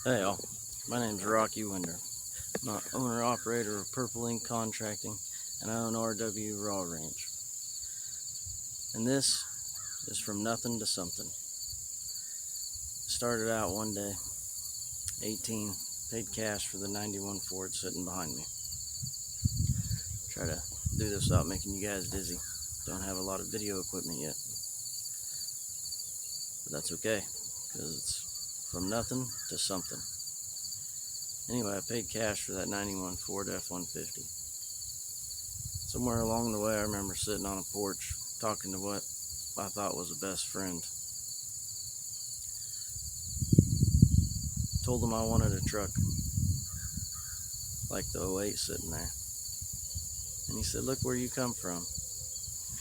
Hey all, my name's Rocky Winder. I'm an owner-operator of Purple Ink Contracting, and I own RW Raw Range. And this is from nothing to something. Started out one day, 18, paid cash for the 91 Ford sitting behind me. Try to do this without making you guys dizzy. Don't have a lot of video equipment yet. But that's okay, because it's from nothing to something. Anyway, I paid cash for that 91 Ford F-150. Somewhere along the way, I remember sitting on a porch talking to what I thought was a best friend. Told him I wanted a truck like the 08 sitting there. And he said, "Look where you come from.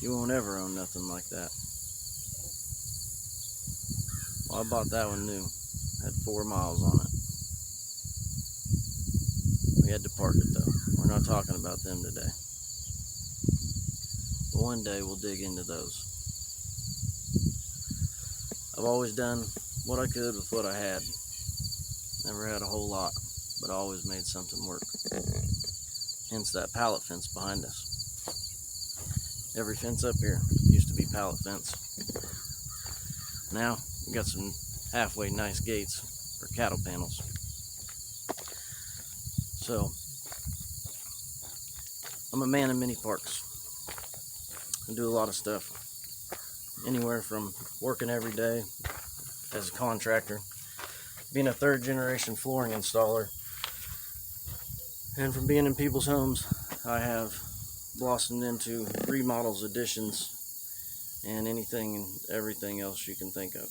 You won't ever own nothing like that." Well, I bought that one new. Had 4 miles on it. We had to park it though. We're not talking about them today. But one day we'll dig into those. I've always done what I could with what I had. Never had a whole lot, but I always made something work. Hence that pallet fence behind us. Every fence up here used to be pallet fence. Now we got some halfway nice gates for cattle panels. So I'm a man in many parts. I do a lot of stuff. Anywhere from working every day as a contractor, being a third generation flooring installer, and from being in people's homes, I have blossomed into remodels, additions, and anything and everything else you can think of.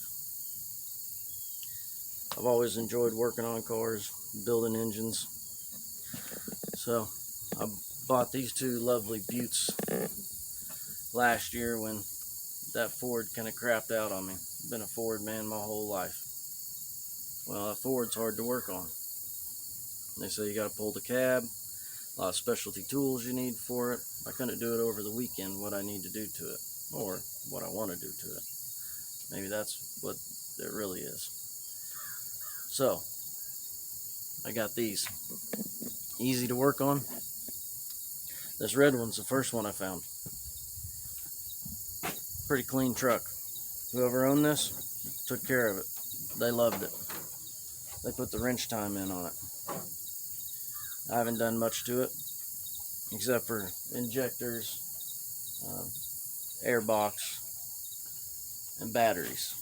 I've always enjoyed working on cars, building engines. So I bought these two lovely Buttes last year when that Ford kind of crapped out on me. I've been a Ford man my whole life. Well, a Ford's hard to work on. They say you got to pull the cab, a lot of specialty tools you need for it. I couldn't do it over the weekend, what I need to do to it, or what I want to do to it. Maybe that's what it really is. So, I got these. Easy to work on. This red one's the first one I found. Pretty clean truck. Whoever owned this took care of it. They loved it. They put the wrench time in on it. I haven't done much to it except for injectors, air box, and batteries.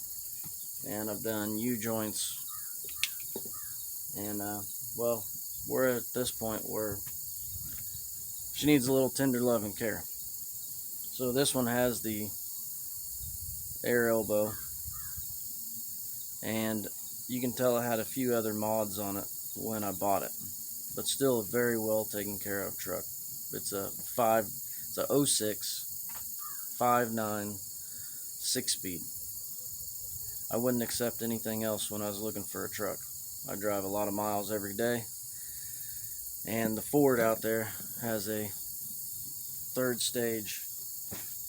And I've done U-joints. And well, we're at this point where she needs a little tender love and care. So this one has the air elbow, and you can tell it had a few other mods on it when I bought it, but still a very well taken care of truck. It's a 06 5.9 6-speed. I wouldn't accept anything else when I was looking for a truck. I drive a lot of miles every day, and the Ford out there has a 3rd stage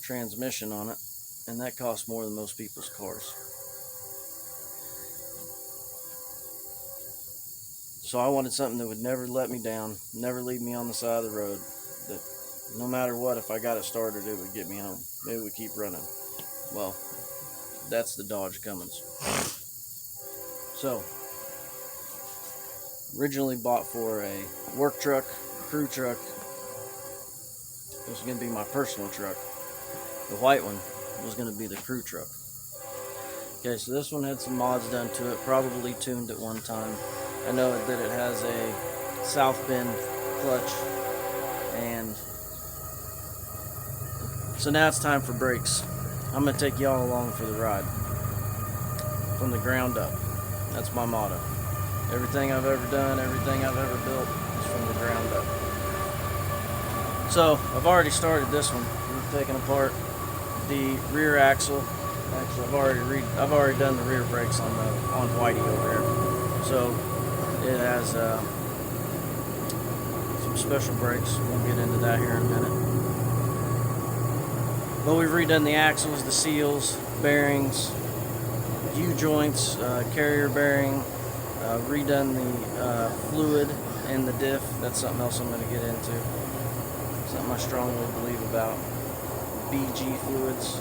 transmission on it, and that costs more than most people's cars. So I wanted something that would never let me down, never leave me on the side of the road, that no matter what, if I got it started, it would get me home. It would keep running. Well, that's the Dodge Cummins. So, originally bought for a work truck, crew truck. This was going to be my personal truck. The white one was going to be the crew truck. Okay, so this one had some mods done to it, probably tuned at one time. I know that it has a south bend clutch, and so now it's time for brakes. I'm going to take y'all along for the ride from the ground up. That's my motto. Everything I've ever done, everything I've ever built is from the ground up. So I've already started this one. We've taken apart the rear axle. Actually, I've already done the rear brakes on Whitey over here. So it has some special brakes. We'll get into that here in a minute. But we've redone the axles, the seals, bearings, U-joints, carrier bearing, redone the fluid and the diff. That's something else I'm going to get into. Something I strongly believe about. BG fluids.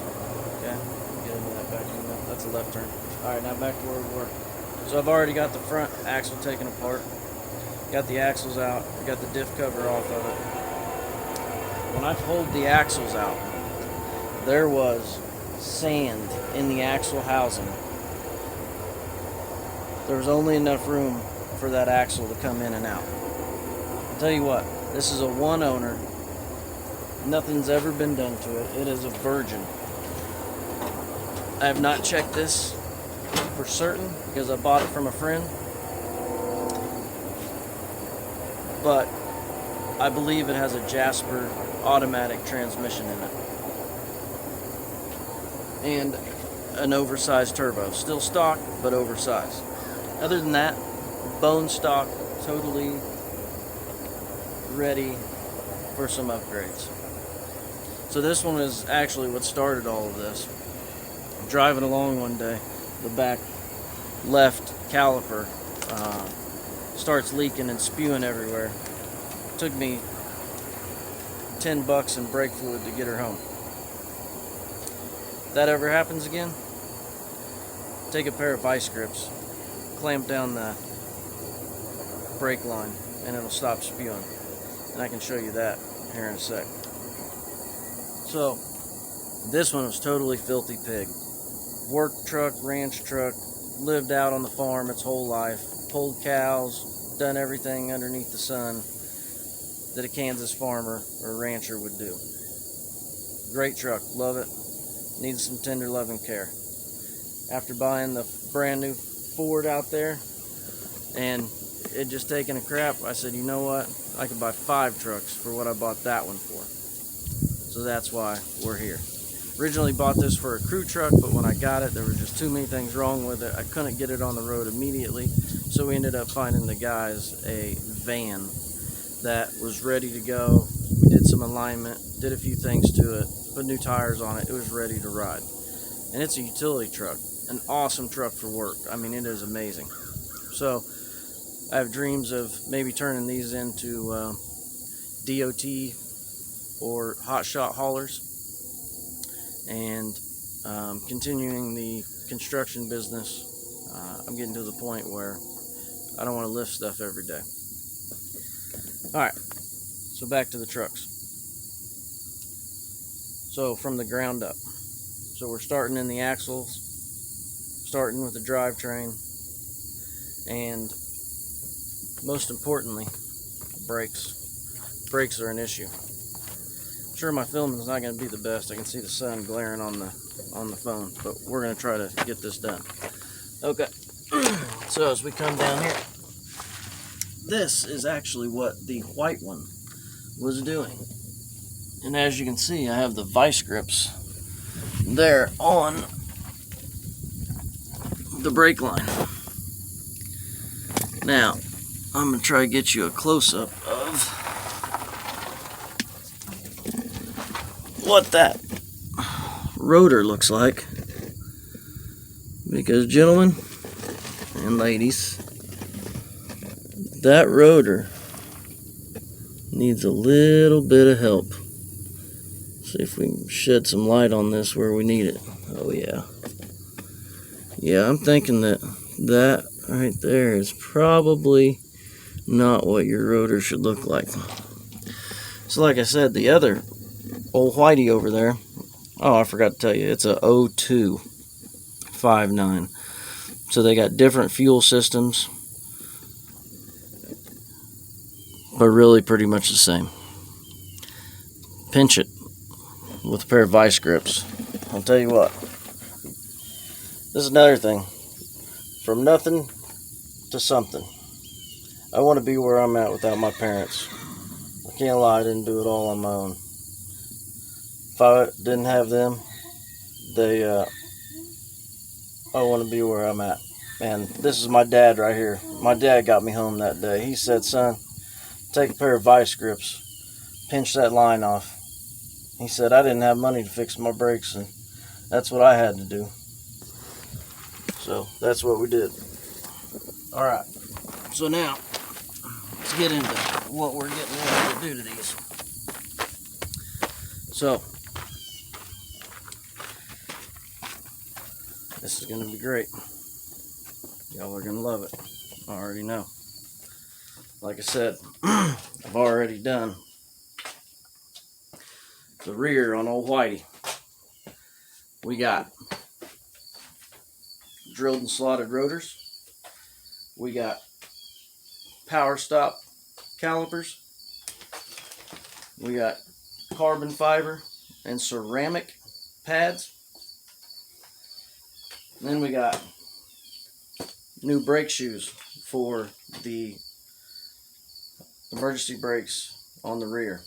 Okay, get into that back in a minute. That's a left turn. Alright, now back to where we were. So I've already got the front axle taken apart. Got the axles out. Got the diff cover off of it. When I pulled the axles out, there was sand in the axle housing. There was only enough room for that axle to come in and out. I'll tell you what, this is a one owner. Nothing's ever been done to it. It is a virgin. I have not checked this for certain because I bought it from a friend. But I believe it has a Jasper automatic transmission in it. And an oversized turbo. Still stock, but oversized. Other than that, bone stock, totally ready for some upgrades. So this one is actually what started all of this. I'm driving along one day, the back left caliper starts leaking and spewing everywhere. It took me $10 in brake fluid to get her home. If that ever happens again, take a pair of vice grips, clamp down the brake line, and it'll stop spewing. And I can show you that here in a sec. So, this one was totally filthy pig. Work truck, ranch truck, lived out on the farm its whole life, pulled cows, done everything underneath the sun that a Kansas farmer or rancher would do. Great truck, love it. Needs some tender love and care. After buying the brand new Ford out there and it just taking a crap, I said, you know what? I could buy 5 trucks for what I bought that one for. So that's why we're here. Originally bought this for a crew truck, but when I got it, there were just too many things wrong with it. I couldn't get it on the road immediately, so we ended up finding the guys a van that was ready to go. We did some alignment, did a few things to it, put new tires on it. It was ready to ride. And it's a utility truck, an awesome truck for work. I mean, it is amazing. So I have dreams of maybe turning these into DOT or hot shot haulers and continuing the construction business. I'm getting to the point where I don't want to lift stuff every day. Alright, so back to the trucks. So from the ground up. So we're starting in the axles, starting with the drivetrain, and most importantly, brakes. Brakes are an issue. I'm sure my filming is not going to be the best. I can see the sun glaring on the phone, but we're going to try to get this done. Okay, so as we come down here, this is actually what the white one was doing. And as you can see, I have the vice grips there on the brake line. Now, I'm going to try to get you a close-up of what that rotor looks like. Because, gentlemen and ladies, that rotor needs a little bit of help. See if we can shed some light on this where we need it. Oh yeah. Yeah, I'm thinking that right there is probably not what your rotor should look like. So like I said, the other old whitey over there, oh, I forgot to tell you, it's a 0259. So they got different fuel systems, but really pretty much the same. Pinch it with a pair of vice grips. I'll tell you what, this is another thing. From nothing to something. I want to be where I'm at without my parents. I can't lie, I didn't do it all on my own. If I didn't have them, I want to be where I'm at. And this is my dad right here. My dad got me home that day. He said, son, take a pair of vice grips, pinch that line off. He said, I didn't have money to fix my brakes, and that's what I had to do. So that's what we did. All right. So now, let's get into what we're getting ready to do to these. So, this is going to be great. Y'all are going to love it. I already know. Like I said, I've already done the rear on old Whitey. We got drilled and slotted rotors. We got power stop calipers. We got carbon fiber and ceramic pads. And then we got new brake shoes for the emergency brakes on the rear.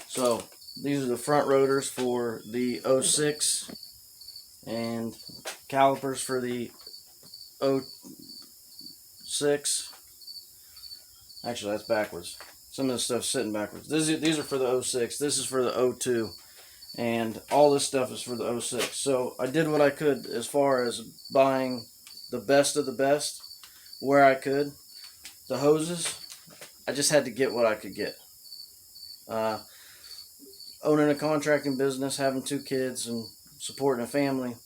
So these are the front rotors for the 06 and calipers for the 06. Actually, that's backwards. Some of this stuff's sitting backwards. These are for the 06. This is for the 02. And all this stuff is for the 06. So I did what I could as far as buying the best of the best where I could. The hoses, I just had to get what I could get. Owning a contracting business, having 2 kids, and supporting a family,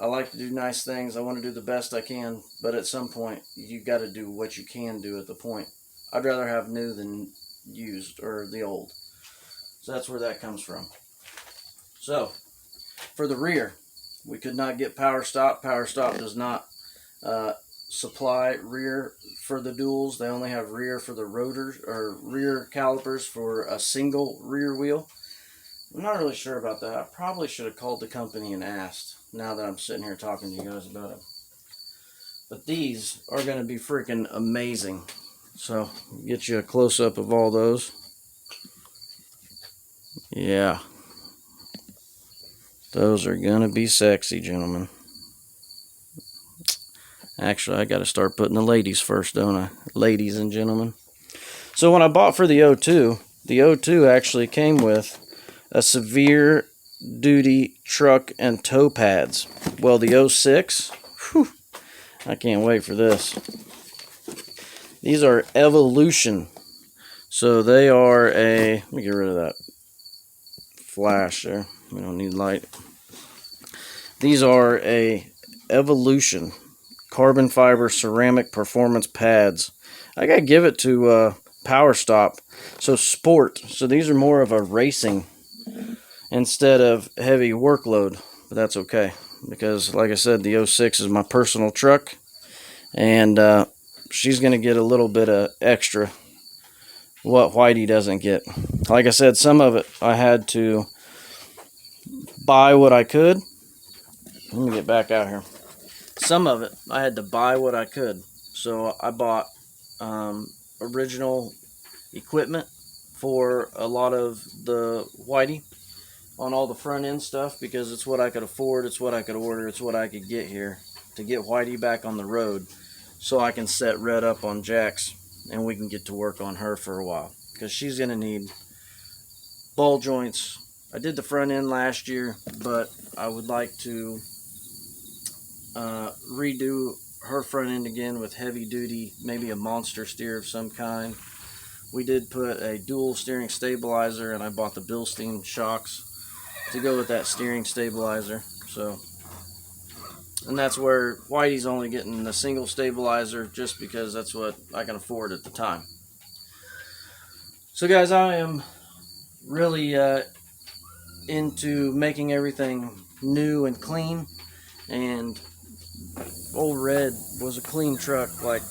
I like to do nice things. I want to do the best I can, but at some point, you got to do what you can do at the point. I'd rather have new than used, or the old. So that's where that comes from. So, for the rear, we could not get power stop. Power stop does not supply rear for the duals. They only have rear for the rotors, or rear calipers for a single rear wheel. I'm not really sure about that. I probably should have called the company and asked, now that I'm sitting here talking to you guys about it. But these are going to be freaking amazing. So, get you a close-up of all those. Yeah. Those are going to be sexy, gentlemen. Actually, I got to start putting the ladies first, don't I? Ladies and gentlemen. So when I bought for the 02, the 02 actually came with a severe duty truck and tow pads. Well, the 06, whew, I can't wait for this. These are Evolution. So they are a, let me get rid of that flash there. We don't need light. These are a Evolution carbon fiber ceramic performance pads. I gotta give it to Power Stop. So sport. So these are more of a racing instead of heavy workload. But that's okay, because like I said, the 06 is my personal truck, and she's gonna get a little bit of extra what Whitey doesn't get. Like I said, some of it I had to buy what I could. Let me get back out here. Some of it I had to buy what I could. So I bought original equipment for a lot of the Whitey on all the front end stuff, because it's what I could afford, it's what I could order, it's what I could get here to get Whitey back on the road, so I can set Red up on jacks and we can get to work on her for a while, because she's going to need ball joints. I did the front end last year, but I would like to redo her front end again with heavy duty, maybe a monster steer of some kind. We did put a dual steering stabilizer, and I bought the Bilstein shocks to go with that steering stabilizer. So, and that's where Whitey's only getting the single stabilizer, just because that's what I can afford at the time. So guys, I am really into making everything new and clean, and old Red was a clean truck. Like,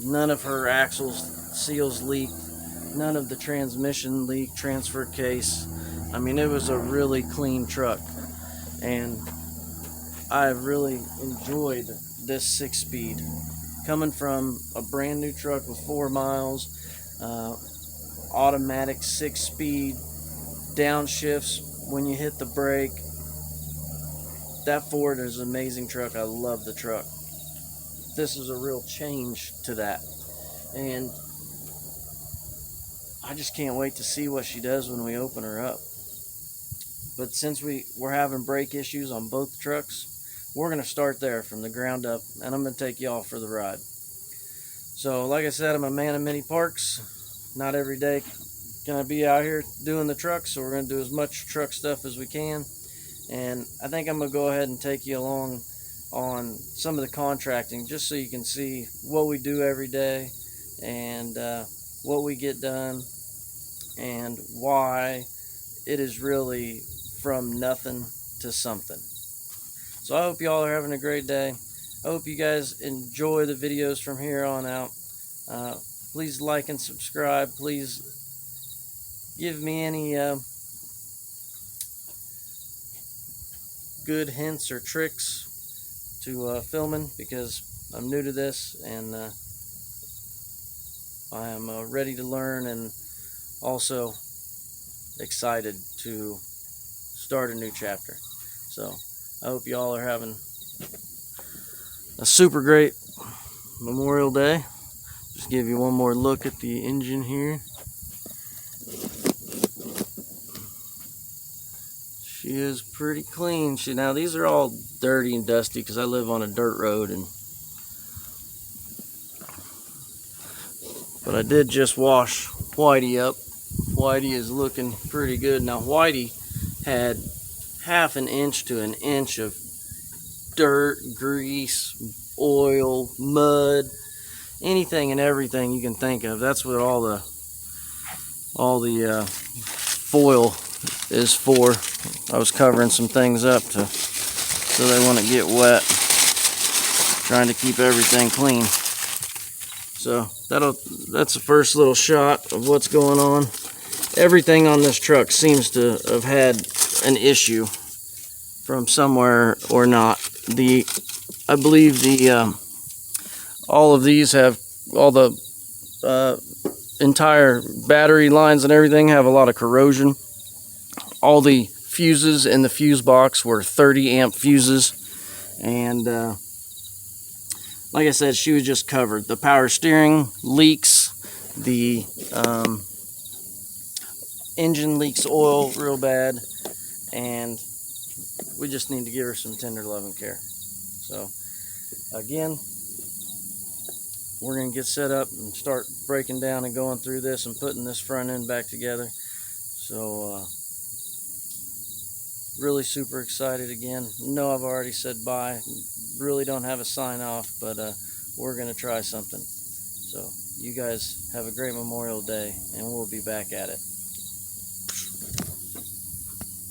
none of her axles seals leaked, none of the transmission leaked, transfer case. I mean, it was a really clean truck, and I really enjoyed this 6-speed. Coming from a brand new truck with 4 miles, automatic 6-speed, downshifts when you hit the brake. That Ford is an amazing truck. I love the truck. This is a real change to that, and I just can't wait to see what she does when we open her up. But since we're having brake issues on both trucks, we're going to start there from the ground up, and I'm going to take y'all for the ride. So like I said, I'm a man of many parks. Not every day can I be out here doing the trucks, so we're going to do as much truck stuff as we can. And I think I'm going to go ahead and take you along on some of the contracting, just so you can see what we do every day, and what we get done, and why it is really from nothing to something. So I hope y'all are having a great day. I hope you guys enjoy the videos from here on out. Please like and subscribe. Please give me any good hints or tricks to filming, because I'm new to this, and I am ready to learn, and also excited to start a new chapter. So I hope y'all are having a super great Memorial Day. Just give you one more look at the engine here. She is pretty clean. Now these are all dirty and dusty because I live on a dirt road, but I did just wash Whitey up. Whitey is looking pretty good. Now Whitey had half an inch to an inch of dirt, grease, oil, mud, anything and everything you can think of. That's what all the foil is for. I was covering some things up so they wouldn't get wet, trying to keep everything clean. So that's the first little shot of what's going on. Everything on this truck seems to have had an issue from somewhere or not. I believe all of these have, all the entire battery lines and everything have a lot of corrosion. All the fuses in the fuse box were 30 amp fuses, and like I said, she was just covered. The power steering leaks, the engine leaks oil real bad, and we just need to give her some tender love and care. So again, we're going to get set up and start breaking down and going through this and putting this front end back together. So really super excited again. No, I've already said bye. Really don't have a sign off, but we're going to try something. So you guys have a great Memorial Day, and we'll be back at it.